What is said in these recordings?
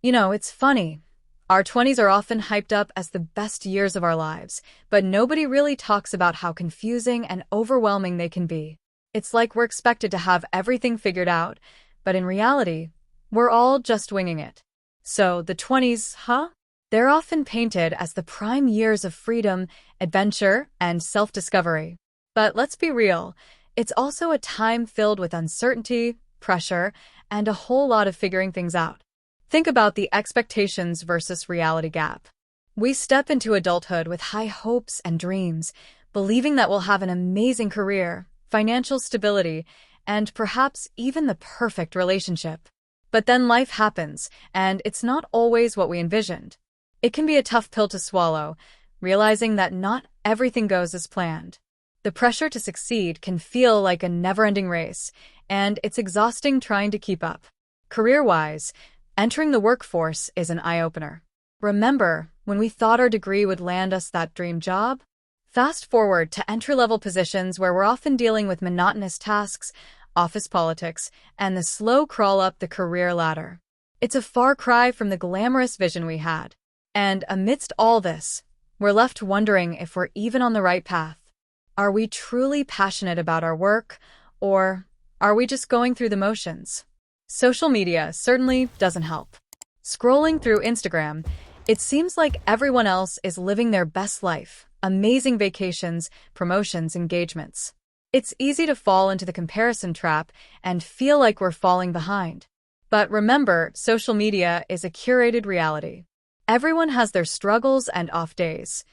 It's funny. Our 20s are often hyped up as the best years of our lives, but nobody really talks about how confusing and overwhelming they can be. It's like we're expected to have everything figured out, but in reality, we're all just winging it. So, the 20s, huh? They're often painted as the prime years of freedom, adventure, and self-discovery. But let's be real, it's also a time filled with uncertainty, pressure, and a whole lot of figuring things out. Think about the expectations versus reality gap. We step into adulthood with high hopes and dreams, believing that we'll have an amazing career, financial stability, and perhaps even the perfect relationship. But then life happens, and it's not always what we envisioned. It can be a tough pill to swallow, realizing that not everything goes as planned. The pressure to succeed can feel like a never-ending race, and it's exhausting trying to keep up. Career-wise, entering the workforce is an eye-opener. Remember when we thought our degree would land us that dream job? Fast forward to entry-level positions where we're often dealing with monotonous tasks, office politics, and the slow crawl up the career ladder. It's a far cry from the glamorous vision we had. And amidst all this, we're left wondering if we're even on the right path. Are we truly passionate about our work, or are we just going through the motions? Social media certainly doesn't help. Scrolling through Instagram, it seems like everyone else is living their best life, amazing vacations, promotions, engagements. It's easy to fall into the comparison trap and feel like we're falling behind. But remember, social media is a curated reality. Everyone has their struggles and off days.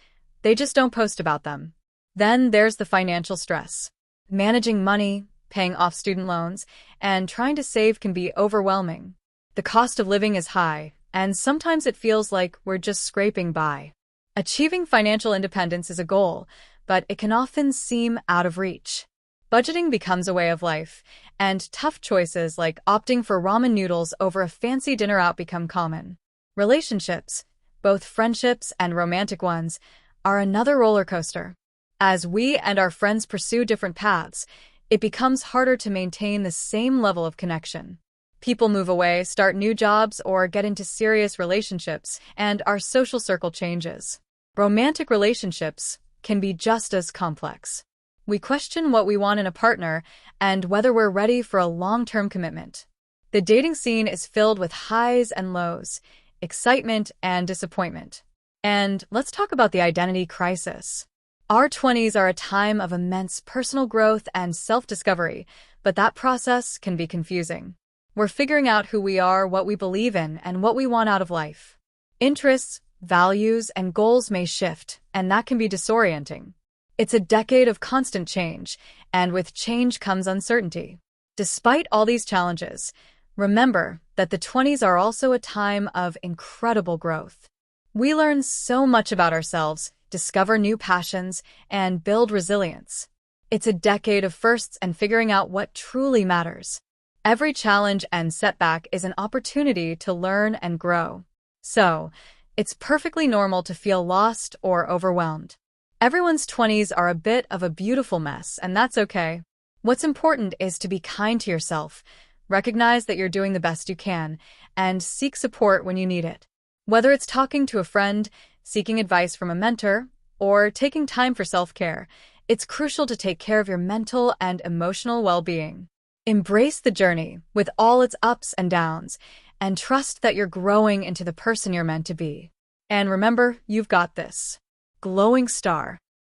They just don't post about them. Then there's the financial stress. Managing money, paying off student loans, and trying to save can be overwhelming. The cost of living is high, and sometimes it feels like we're just scraping by. Achieving financial independence is a goal, but it can often seem out of reach. Budgeting becomes a way of life, and tough choices like opting for ramen noodles over a fancy dinner out become common. Relationships, both friendships and romantic ones, are another roller coaster. As we and our friends pursue different paths, it becomes harder to maintain the same level of connection. People move away, start new jobs, or get into serious relationships, and our social circle changes. Romantic relationships can be just as complex. We question what we want in a partner and whether we're ready for a long-term commitment. The dating scene is filled with highs and lows, excitement and disappointment. And let's talk about the identity crisis. Our 20s are a time of immense personal growth and self-discovery, but that process can be confusing. We're figuring out who we are, what we believe in, and what we want out of life. Interests, values, and goals may shift, and that can be disorienting. It's a decade of constant change, and with change comes uncertainty. Despite all these challenges, remember that the 20s are also a time of incredible growth. We learn so much about ourselves, discover new passions, and build resilience. It's a decade of firsts and figuring out what truly matters. Every challenge and setback is an opportunity to learn and grow. So, it's perfectly normal to feel lost or overwhelmed. Everyone's 20s are a bit of a beautiful mess, and that's okay. What's important is to be kind to yourself, recognize that you're doing the best you can, and seek support when you need it. Whether it's talking to a friend, seeking advice from a mentor, or taking time for self-care, it's crucial to take care of your mental and emotional well-being. Embrace the journey with all its ups and downs, and trust that you're growing into the person you're meant to be. And remember, you've got this. Glowing star.